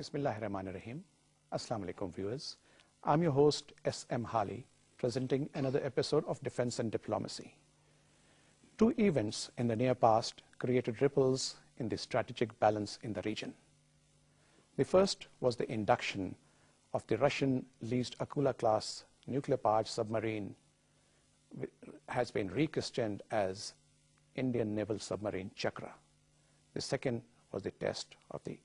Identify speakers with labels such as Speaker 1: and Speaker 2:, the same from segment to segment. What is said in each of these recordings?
Speaker 1: Bismillahirrahmanirrahim. Assalamu alaikum viewers. I'm your host S.M. Hali, presenting another episode of Defense and Diplomacy. Two events in the near past created ripples in the strategic balance in the region. The first was the induction of the Russian-leased Akula-class nuclear-powered submarine, has been rechristened as Indian Naval Submarine Chakra. The second was the test of the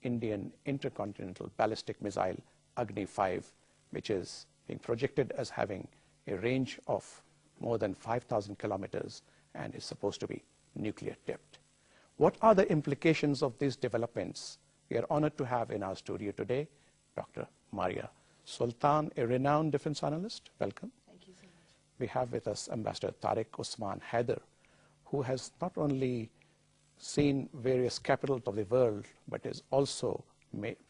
Speaker 1: Indian intercontinental ballistic missile Agni-V, which is being projected as having a range of more than 5,000 kilometers and is supposed to be nuclear tipped. What are the implications of these developments? We are honored to have in our studio today Dr. Maria Sultan, a renowned defense analyst. Welcome.
Speaker 2: Thank you so much.
Speaker 1: We have with us Ambassador Tariq Usman Haider, who has not only seen various capitals of the world, but has also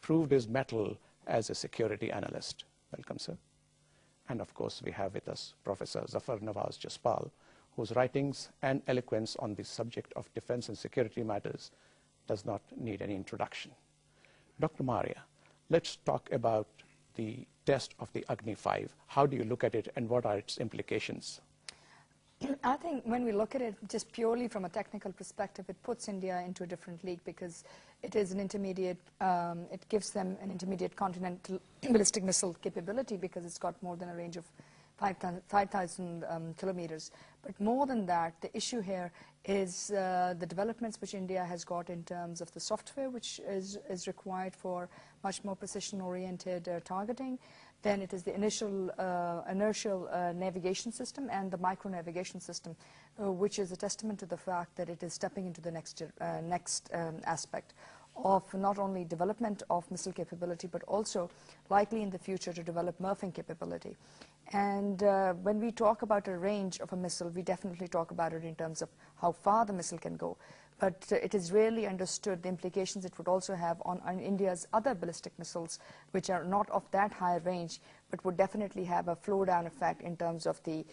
Speaker 1: proved his mettle as a security analyst. Welcome, sir. And of course, we have with us Professor Zafar Nawaz Jaspal, whose writings and eloquence on the subject of defense and security matters does not need any introduction. Dr. Maria, let's talk about the test of the Agni-V. How do you look at it and what are its implications?
Speaker 2: I think when we look at it just purely from a technical perspective, it puts India into a different league because it is an intermediate, it gives them an intermediate continental ballistic missile capability because it's got more than a range of 5,000 kilometers. But more than that, the issue here is the developments which India has got in terms of the software, which is required for much more precision-oriented targeting. Then it is the inertial navigation system and the micro-navigation system, which is a testament to the fact that it is stepping into the next aspect of not only development of missile capability, but also likely in the future to develop MRFing capability. And when we talk about a range of a missile, we definitely talk about it in terms of how far the missile can go. But it is rarely understood the implications it would also have on India's other ballistic missiles, which are not of that high range, but would definitely have a flow-down effect in terms of the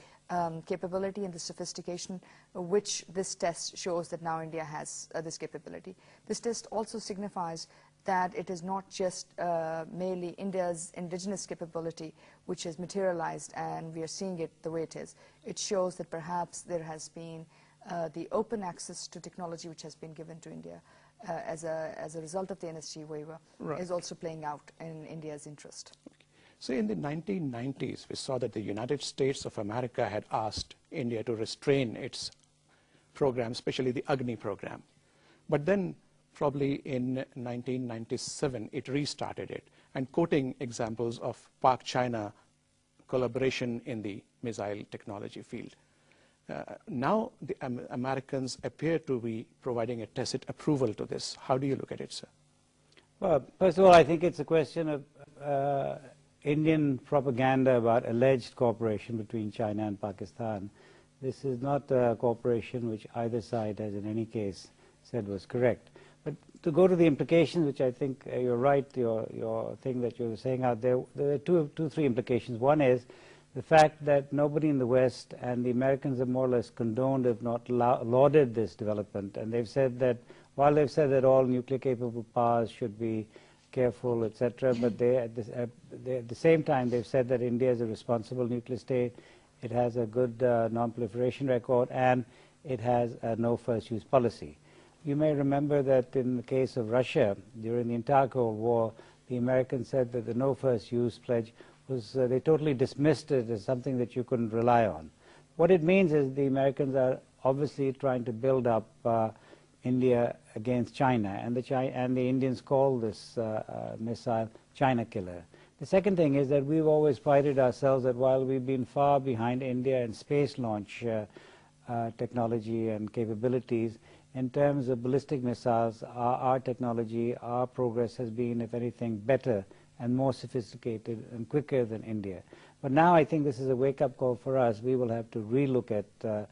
Speaker 2: capability and the sophistication, which this test shows that now India has this capability. This test also signifies that it is not just merely India's indigenous capability which has materialized and we are seeing it the way it is. It shows that perhaps there has been the open access to technology which has been given to India as a result of the NSG waiver is also playing out in India's interest.
Speaker 1: Okay. So in the 1990s, we saw that the United States of America had asked India to restrain its program, especially the Agni program. But then probably in 1997, it restarted it, and quoting examples of Pak-China collaboration in the missile technology field. Now the Americans appear to be providing a tacit approval to this. How do you look at it, sir?
Speaker 3: Well, first of all, I think it's a question of Indian propaganda about alleged cooperation between China and Pakistan. This is not a cooperation which either side has in any case said was correct. But to go to the implications, which I think you're right, your thing that you were saying out there, there are three implications. One is the fact that nobody in the West and the Americans have more or less condoned, if not lauded, this development. And they've said that, while they've said that all nuclear-capable powers should be careful, etc., but they, at the same time, they've said that India is a responsible nuclear state, it has a good non-proliferation record, and it has a no-first-use policy. You may remember that in the case of Russia, during the entire Cold War, the Americans said that the no-first-use pledge was, they totally dismissed it as something that you couldn't rely on. What it means is the Americans are obviously trying to build up India against China, and the Indians call this missile China killer. The second thing is that we've always prided ourselves that while we've been far behind India in space launch technology and capabilities, in terms of ballistic missiles, our technology, our progress has been, if anything, better and more sophisticated and quicker than India. But now I think this is a wake-up call for us. We will have to relook at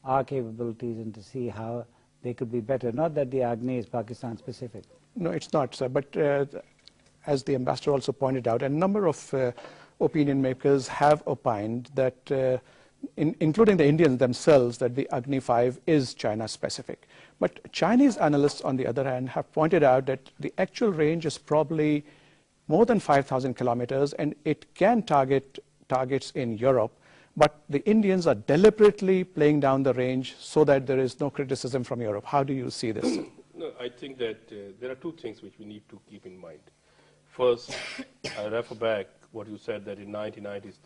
Speaker 3: our capabilities and to see how they could be better. Not that the Agni is Pakistan-specific.
Speaker 1: No, it's not, sir. But as the ambassador also pointed out, a number of opinion makers have opined that including the Indians themselves, that the Agni-V is China-specific. But Chinese analysts, on the other hand, have pointed out that the actual range is probably more than 5,000 kilometers, and it can target targets in Europe. But the Indians are deliberately playing down the range so that there is no criticism from Europe. How do you see this?
Speaker 4: No, I think that there are two things which we need to keep in mind. First, I refer back what you said, that in 1990s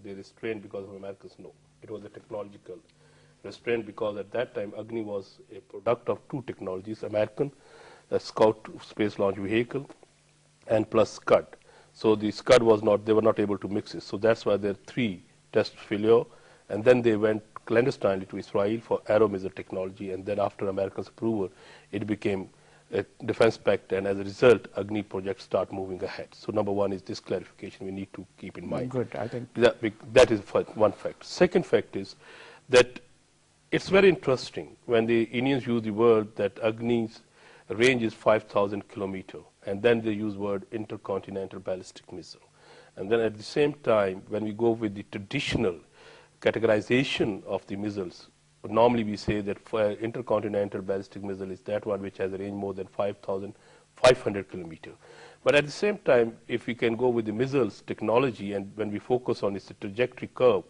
Speaker 4: they restrained because of Americans. No, it was a technological restraint, because at that time Agni was a product of two technologies: American Scout space launch vehicle and plus Scud. So the Scud was not, they were not able to mix it. So that's why there are three test failure, and then they went clandestinely to Israel for Arrow missile technology, and then after Americans' approval, it became a defense pact, and as a result, Agni projects start moving ahead. So number one is this clarification we need to keep in mind.
Speaker 1: Good, I think.
Speaker 4: That is one fact. Second fact is that it's very interesting when the Indians use the word that Agni's range is 5,000 kilometers, and then they use word intercontinental ballistic missile. And then at the same time, when we go with the traditional categorization of the missiles, normally we say that intercontinental ballistic missile is that one which has a range more than 5,500 kilometers. But at the same time, if we can go with the missiles technology, and when we focus on its trajectory curve,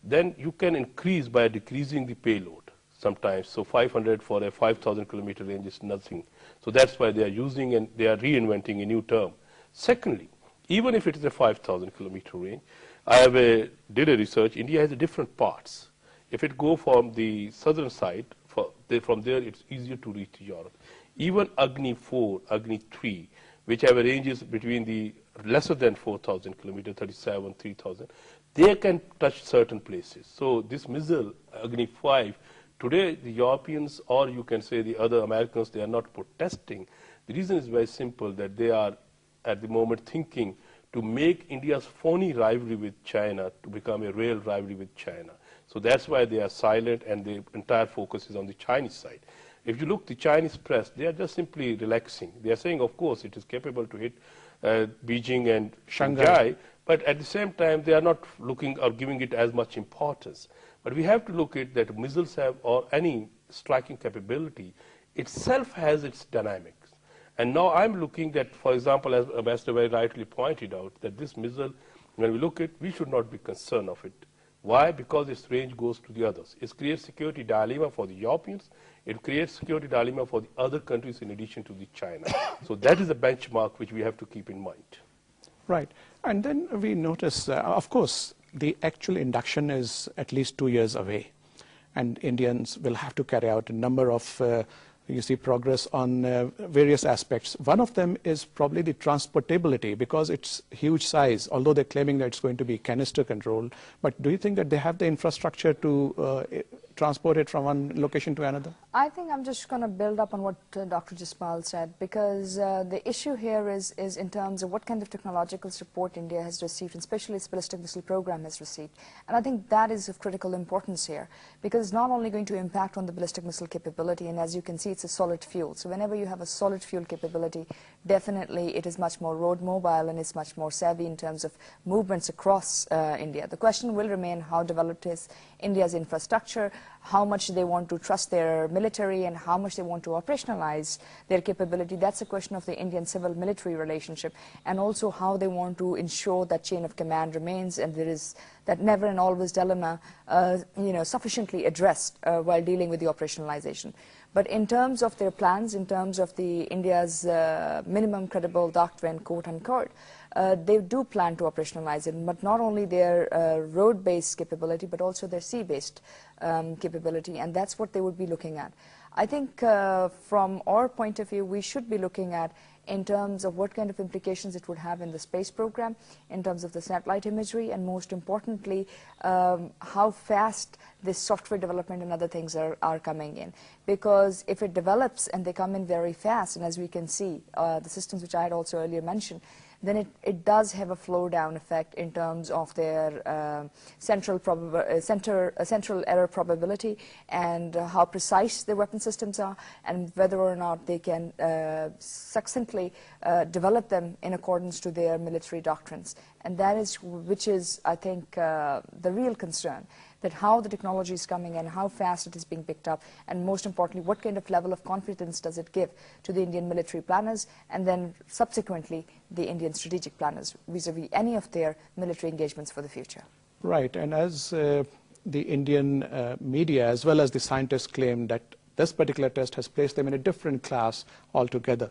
Speaker 4: then you can increase by decreasing the payload sometimes. So 500 for a 5,000 kilometer range is nothing. So that's why they are using, and they are reinventing a new term. Secondly, even if it is a 5,000 kilometer range, I did a research. India has different parts. If it go from the southern side, from there it's easier to reach Europe. Even Agni-4, Agni-3, which have ranges between the lesser than 4,000 kilometers, 37, 3,000, they can touch certain places. So this missile, Agni-V, today the Europeans, or you can say the other Americans, they are not protesting. The reason is very simple, that they are at the moment thinking to make India's phony rivalry with China to become a real rivalry with China. So that's why they are silent, and the entire focus is on the Chinese side. If you look the Chinese press, they are just simply relaxing. They are saying, of course, it is capable to hit Beijing and Shanghai, but at the same time, they are not looking or giving it as much importance. But we have to look at that missiles have, or any striking capability, itself has its dynamics. And now I'm looking at, for example, as Ambassador very rightly pointed out, that this missile, when we look at it, we should not be concerned of it. Why? Because its range goes to the others. It creates security dilemma for the Europeans. It creates security dilemma for the other countries in addition to the China. So that is a benchmark which we have to keep in mind.
Speaker 1: Right. And then we notice, of course, the actual induction is at least 2 years away. And Indians will have to carry out a number of you see progress on various aspects. One of them is probably the transportability, because it's huge size, although they're claiming that it's going to be canister controlled. But do you think that they have the infrastructure to transport it from one location to another?
Speaker 2: I think I'm just going to build up on what Dr. Jaspal said, because the issue here is in terms of what kind of technological support India has received, and especially its ballistic missile program has received. And I think that is of critical importance here, because it's not only going to impact on the ballistic missile capability, and as you can see, it's a solid fuel. So whenever you have a solid fuel capability, definitely it is much more road mobile, and it's much more savvy in terms of movements across India. The question will remain, how developed is India's infrastructure, how much they want to trust their military, and how much they want to operationalize their capability. That's a question of the Indian civil-military relationship, and also how they want to ensure that chain of command remains, and there is that never and always dilemma sufficiently addressed while dealing with the operationalization. But in terms of their plans, in terms of the India's minimum credible doctrine, quote unquote, they do plan to operationalize it, but not only their road-based capability, but also their sea-based capability, and that's what they would be looking at. I think from our point of view, we should be looking at in terms of what kind of implications it would have in the space program, in terms of the satellite imagery, and most importantly, how fast this software development and other things are coming in. Because if it develops and they come in very fast, and as we can see, the systems which I had also earlier mentioned, then it does have a flow-down effect in terms of their central error probability, and how precise their weapon systems are, and whether or not they can succinctly develop them in accordance to their military doctrines. And that is, which is, I think, the real concern. that how the technology is coming in, how fast it is being picked up, and most importantly, what kind of level of confidence does it give to the Indian military planners, and then subsequently the Indian strategic planners vis-a-vis any of their military engagements for the future.
Speaker 1: Right, and as the Indian media as well as the scientists claim that this particular test has placed them in a different class altogether.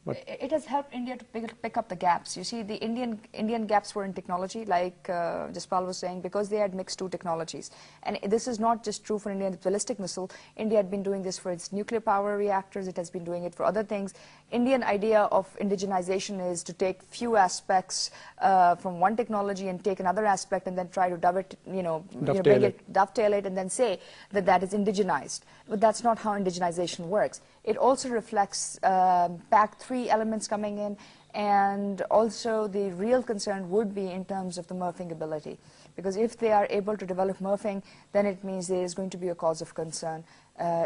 Speaker 1: But
Speaker 2: it has helped India to pick up the gaps. You see, the Indian gaps were in technology, like Jaspal was saying, because they had mixed two technologies. And this is not just true for India's ballistic missile. India had been doing this for its nuclear power reactors. It has been doing it for other things. Indian idea of indigenization is to take few aspects from one technology and take another aspect and then try to dovetail it and then say that that is indigenized. But that's not how indigenization works. It also reflects PAC-3 elements coming in, and also the real concern would be in terms of the MRFing ability. Because if they are able to develop MRFing, then it means there is going to be a cause of concern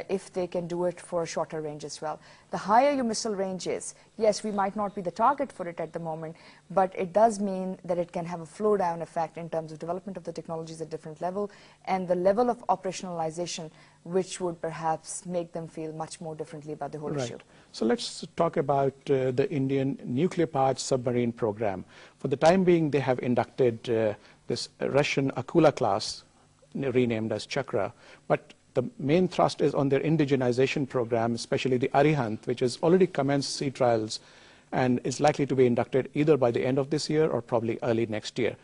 Speaker 2: if they can do it for a shorter range as well. The higher your missile range is, yes, we might not be the target for it at the moment, but it does mean that it can have a flow-down effect in terms of development of the technologies at different level, and the level of operationalization, which would perhaps make them feel much more differently about the whole issue.
Speaker 1: So let's talk about the Indian nuclear-powered submarine program. For the time being, they have inducted this Russian Akula class, renamed as Chakra, but the main thrust is on their indigenization program, especially the Arihant, which has already commenced sea trials and is likely to be inducted either by the end of this year or probably early next year.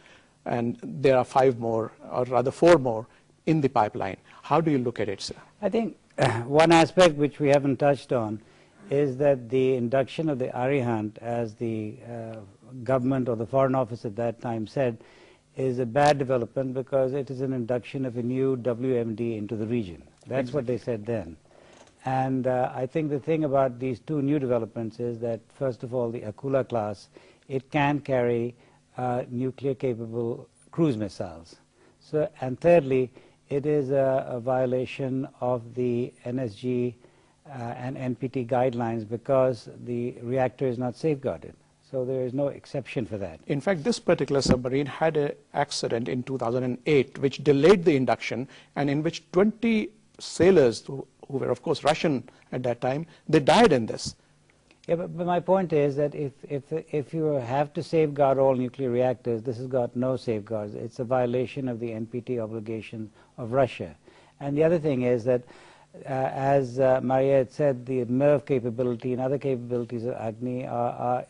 Speaker 1: And there are 5 more, or rather 4 more, in the pipeline. How do you look at it, sir?
Speaker 3: I think one aspect which we haven't touched on is that the induction of the Arihant, as the government or the Foreign Office at that time said, is a bad development because it is an induction of a new WMD into the region. That's what they said then. And I think the thing about these 2 new developments is that, first of all, the Akula class, it can carry nuclear-capable cruise missiles. So, and thirdly, it is a violation of the NSG and NPT guidelines because the reactor is not safeguarded. So there is no exception for that.
Speaker 1: In fact, this particular submarine had an accident in 2008 which delayed the induction, and in which 20 sailors, who were of course Russian at that time, they died in this.
Speaker 3: Yeah, but my point is that if you have to safeguard all nuclear reactors, this has got no safeguards. It's a violation of the NPT obligation of Russia. And the other thing is that as Maria had said, the MIRV capability and other capabilities of Agni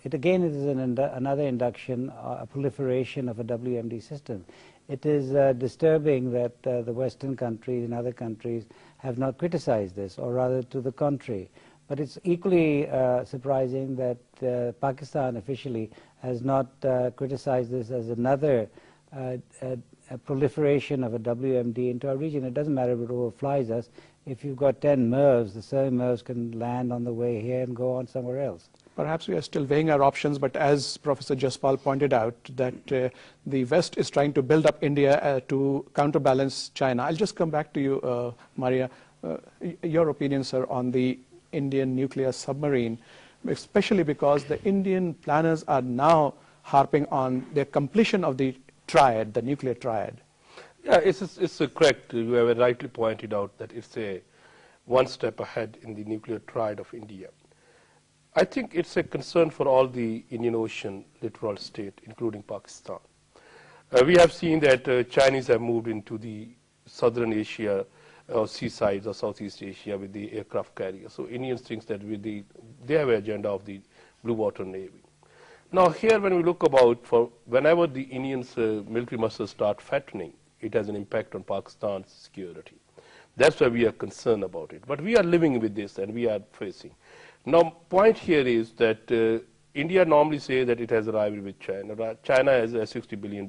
Speaker 3: it again is another induction, a proliferation of a WMD system. It is disturbing that the Western countries and other countries have not criticized this, or rather to the contrary. But it's equally surprising that Pakistan officially has not criticized this as another a proliferation of a WMD into our region. It doesn't matter if it overflies us. If you've got 10 MIRVs, the same MIRVs can land on the way here and go on somewhere else.
Speaker 1: Perhaps we are still weighing our options, but as Professor Jaspal pointed out, that the West is trying to build up India to counterbalance China. I'll just come back to you, Maria. Your opinion, sir, on the Indian nuclear submarine, especially because the Indian planners are now harping on the completion of the triad, the nuclear triad.
Speaker 4: Yeah, it's correct. You have rightly pointed out that it's a one step ahead in the nuclear triad of India. I think it's a concern for all the Indian Ocean littoral state, including Pakistan. We have seen that Chinese have moved into the southern Asia or seasides of Southeast Asia with the aircraft carrier. So Indians think that they have an agenda of the Blue Water Navy. Now here when we look about, for whenever the Indians military muscles start fattening, it has an impact on Pakistan's security. That's why we are concerned about it. But we are living with this and we are facing. Now point here is that India normally says that it has a rivalry with China. China has a $60 billion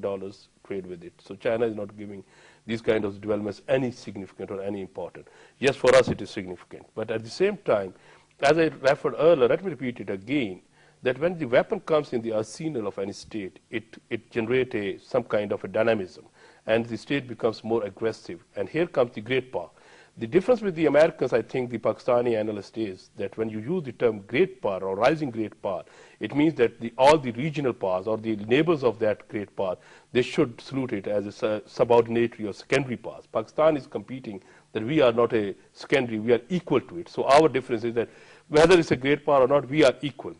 Speaker 4: trade with it. So China is not giving these kind of developments any significant or any important. Yes, for us it is significant. But at the same time, as I referred earlier, let me repeat it again, that when the weapon comes in the arsenal of any state, it generates some kind of a dynamism, and the state becomes more aggressive. And here comes the great part, The difference with the Americans, I think the Pakistani analyst is that when you use the term great power or rising great power, it means that all the regional powers or the neighbors of that great power, they should salute it as a subordinatory or secondary powers. Pakistan is competing that we are not a secondary, we are equal to it. So our difference is that whether it's a great power or not, we are equal.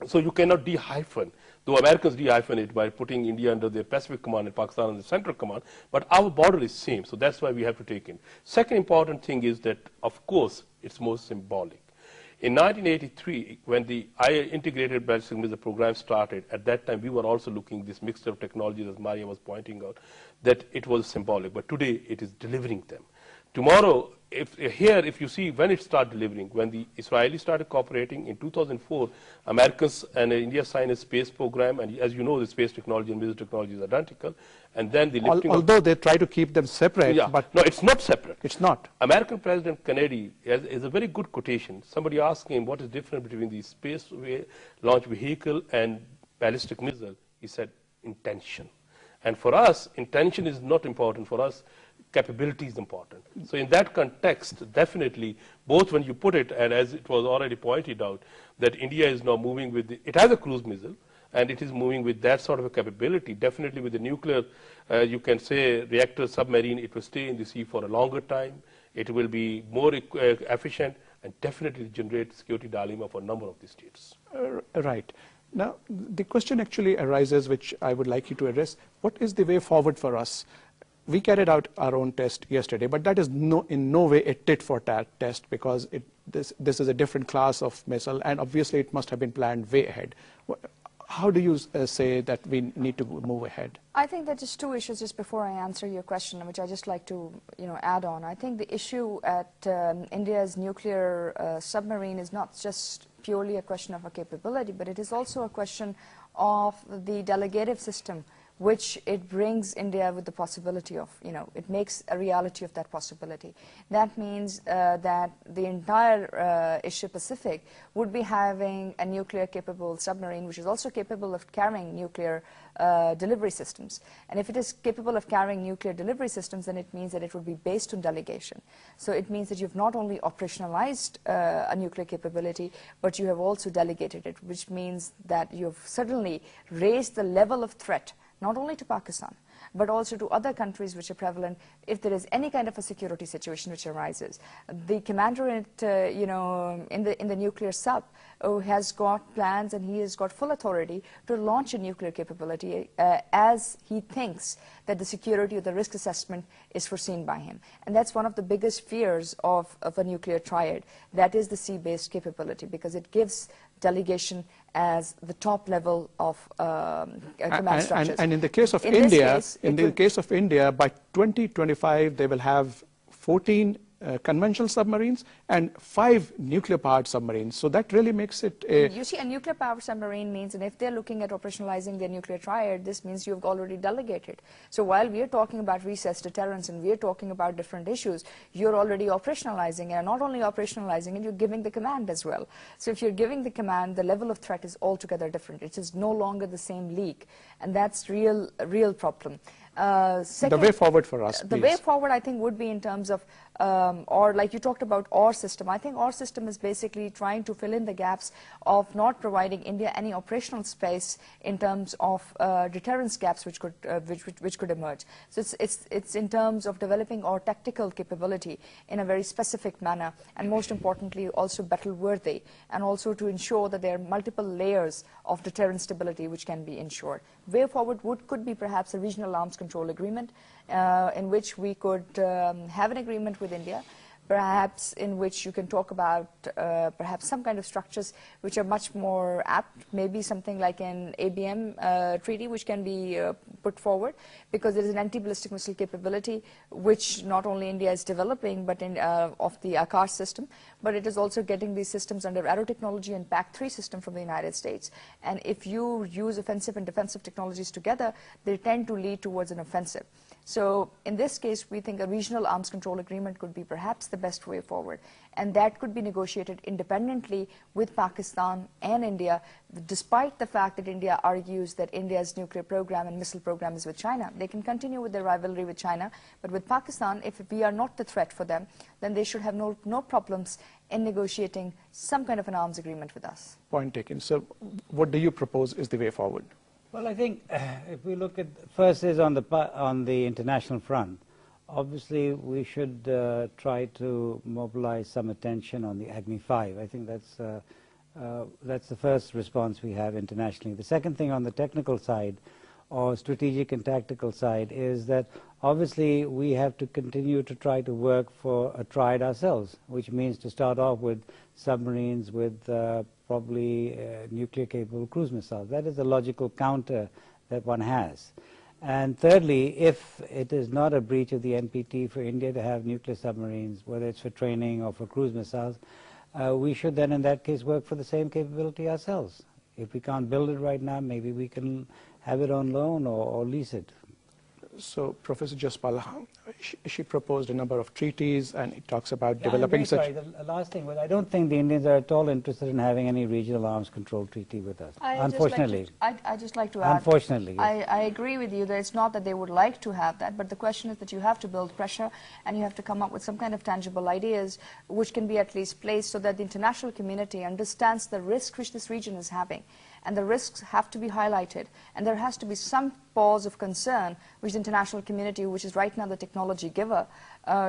Speaker 4: So you cannot de-hyphen, though Americans de-hyphen it by putting India under the Pacific Command and Pakistan under the Central Command, but our border is same, so that's why we have to take in. Second important thing is that, of course, it's more symbolic. In 1983, when the integrated ballistic missile program started, at that time we were also looking this mixture of technologies, as Maria was pointing out, that it was symbolic, but today it is delivering them. Tomorrow, if you see when it started delivering, when the Israelis started cooperating in 2004, Americans and India signed a space program, and as you know, the space technology and missile technology is identical. And then the lifting
Speaker 1: although they try to keep them separate,
Speaker 4: yeah,
Speaker 1: but
Speaker 4: no, it's not separate.
Speaker 1: It's not.
Speaker 4: American President Kennedy is a very good quotation. Somebody asked him what is different between the space launch vehicle and ballistic missile. He said intention. And for us, intention is not important. For us, capability is important. So in that context, definitely, both when you put it, and as it was already pointed out, that India is now moving with, it has a cruise missile, and it is moving with that sort of a capability. Definitely with the nuclear, you can say, reactor submarine, it will stay in the sea for a longer time. It will be more efficient, and definitely generate security dilemma for a number of the states.
Speaker 1: Right. Now, the question actually arises, which I would like you to address. What is the way forward for us? We carried out our own test yesterday, but that is in no way a tit-for-tat test, because this is a different class of missile, and obviously it must have been planned way ahead. How do you say that we need to move ahead?
Speaker 2: I think there are just two issues just before I answer your question, which I just like to add on. I think the issue at India's nuclear submarine is not just purely a question of a capability, but it is also a question of the delegative system which it brings India with the possibility of, it makes a reality of that possibility. That means that the entire Asia Pacific would be having a nuclear capable submarine which is also capable of carrying nuclear delivery systems. And if it is capable of carrying nuclear delivery systems, then it means that it would be based on delegation. So it means that you've not only operationalized a nuclear capability, but you have also delegated it, which means that you've suddenly raised the level of threat not only to Pakistan, but also to other countries which are prevalent if there is any kind of a security situation which arises. The commander in the nuclear sub has got plans, and he has got full authority to launch a nuclear capability as he thinks that the security or the risk assessment is foreseen by him. And that's one of the biggest fears of a nuclear triad. That is the sea-based capability, because it gives delegation as the top level of command structures.
Speaker 1: And in the case of India, by 2025 they will have 14 conventional submarines and 5 nuclear-powered submarines. So that really makes it
Speaker 2: You see, a nuclear-powered submarine means, and if they're looking at operationalizing their nuclear triad, this means you've already delegated. So while we're talking about recess deterrence and we're talking about different issues, you're already operationalizing, and not only operationalizing it, you're giving the command as well. So if you're giving the command, the level of threat is altogether different. It is no longer the same league, and that's real problem. Second,
Speaker 1: the way forward for us,
Speaker 2: the way forward, I think, would be in terms of, or like you talked about, our system. I think our system is basically trying to fill in the gaps of not providing India any operational space in terms of deterrence gaps which could emerge. So it's in terms of developing our tactical capability in a very specific manner, and most importantly, also battle-worthy, and also to ensure that there are multiple layers of deterrence stability which can be ensured. Way forward could be perhaps a regional arms control agreement in which we could have an agreement with India, perhaps in which you can talk about perhaps some kind of structures which are much more apt, maybe something like an ABM treaty which can be put forward, because there is an anti-ballistic missile capability which not only India is developing, but of the Akash system, but it is also getting these systems under Aero technology and PAC-3 system from the United States. And if you use offensive and defensive technologies together, they tend to lead towards an offensive. So in this case, we think a regional arms control agreement could be perhaps the best way forward. and that could be negotiated independently with Pakistan and India, despite the fact that India argues that India's nuclear program and missile program is with China. They can continue with their rivalry with China, but with Pakistan, if we are not the threat for them, then they should have no problems in negotiating some kind of an arms agreement with us.
Speaker 1: Point taken. So what do you propose is the way forward?
Speaker 3: Well, I think if we look at, first is on the international front, obviously we should try to mobilize some attention on the Agni-V. I think that's the first response we have internationally. The second thing on the technical side, or strategic and tactical side, is that obviously we have to continue to try to work for a triad ourselves, which means to start off with submarines with probably nuclear-capable cruise missiles. That is a logical counter that one has. And thirdly, if it is not a breach of the NPT for India to have nuclear submarines, whether it's for training or for cruise missiles, we should then in that case work for the same capability ourselves. If we can't build it right now, maybe we can have it on loan or lease it.
Speaker 1: So Professor Jaspal, she proposed a number of treaties, and he talks about developing such...
Speaker 3: Sorry, the last thing was, I don't think the Indians are at all interested in having any regional arms control treaty with us, unfortunately.
Speaker 2: I'd just like to add,
Speaker 3: unfortunately, yes.
Speaker 2: I agree with you that it's not that they would like to have that, but the question is that you have to build pressure and you have to come up with some kind of tangible ideas which can be at least placed so that the international community understands the risk which this region is having. And the risks have to be highlighted, and there has to be some pause of concern which the international community, which is right now the technology giver,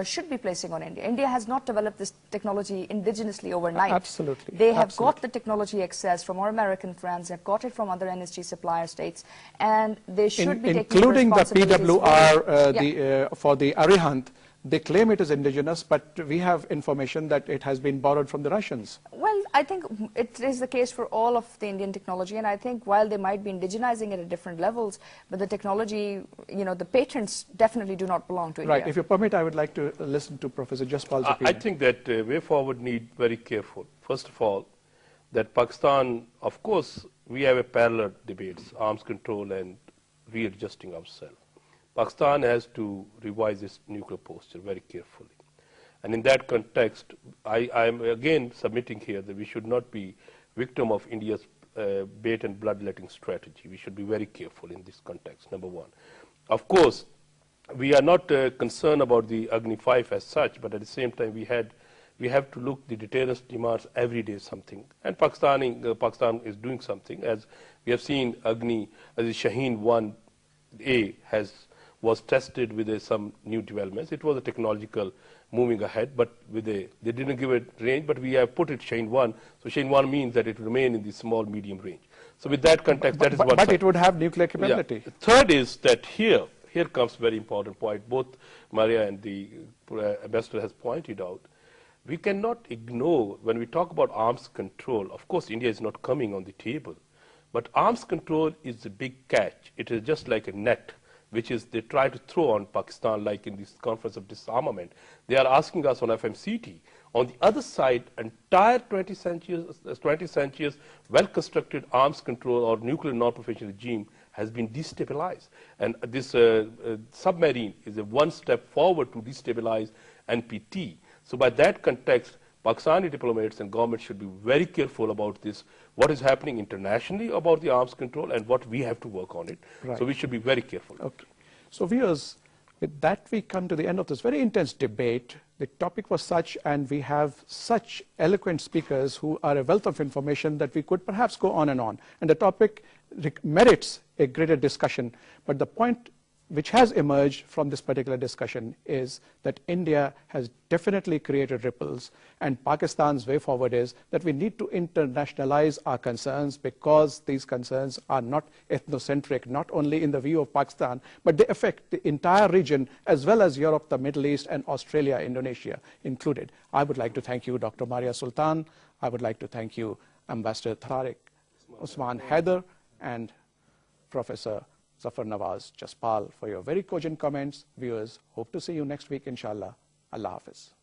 Speaker 2: should be placing on India. India has not developed this technology indigenously overnight.
Speaker 1: Absolutely.
Speaker 2: They have got the technology access from our American friends, they've got it from other NSG supplier states, and they should be taking
Speaker 1: including the
Speaker 2: PWR
Speaker 1: for the Arihant. They claim it is indigenous, but we have information that it has been borrowed from the Russians.
Speaker 2: Well, I think it is the case for all of the Indian technology, and I think while they might be indigenizing it at different levels, but the technology, the patents definitely do not belong to India.
Speaker 1: Right. If you permit, I would like to listen to Professor Jaspal's opinion.
Speaker 4: I think that way forward need very careful. First of all, that Pakistan, of course, we have a parallel debates, arms control and readjusting ourselves. Pakistan has to revise its nuclear posture very carefully. And in that context, I am again submitting here that we should not be victim of India's bait and bloodletting strategy. We should be very careful in this context, number one. Of course, we are not concerned about the Agni-V as such, but at the same time we have to look the deterrence demands every day something. And Pakistan is doing something. As we have seen, Agni, as the Shaheen 1A was tested with some new developments. It was a technological moving ahead, but they didn't give it range, but we have put it Shaheen 1. So Shaheen 1 means that it will remain in the small, medium range. So with that context, that is one
Speaker 1: But
Speaker 4: side.
Speaker 1: it would have nuclear capability.
Speaker 4: Yeah. Third is that here comes very important point. Both Maria and the ambassador has pointed out. We cannot ignore, when we talk about arms control, of course India is not coming on the table, but arms control is a big catch. It is just like a net, which is they try to throw on Pakistan, like in this conference of disarmament. They are asking us on FMCT. On the other side, entire 20th centuries well-constructed arms control or nuclear non-proliferation regime has been destabilized. And this submarine is a one step forward to destabilize NPT. So by that context, Pakistani diplomats and government should be very careful about this, what is happening internationally about the arms control and what we have to work on it.
Speaker 1: Right.
Speaker 4: So we should be very careful.
Speaker 1: Okay. So viewers, with that we come to the end of this very intense debate. The topic was such, and we have such eloquent speakers who are a wealth of information that we could perhaps go on and on. And the topic merits a greater discussion. But the point which has emerged from this particular discussion is that India has definitely created ripples, and Pakistan's way forward is that we need to internationalize our concerns, because these concerns are not ethnocentric, not only in the view of Pakistan, but they affect the entire region as well as Europe, the Middle East, and Australia, Indonesia included. I would like to thank you, Dr. Maria Sultan. I would like to thank you, Ambassador Tariq Usman Haider, and Professor Zafar Nawaz Jaspal, for your very cogent comments. Viewers, hope to see you next week, inshallah. Allah Hafiz.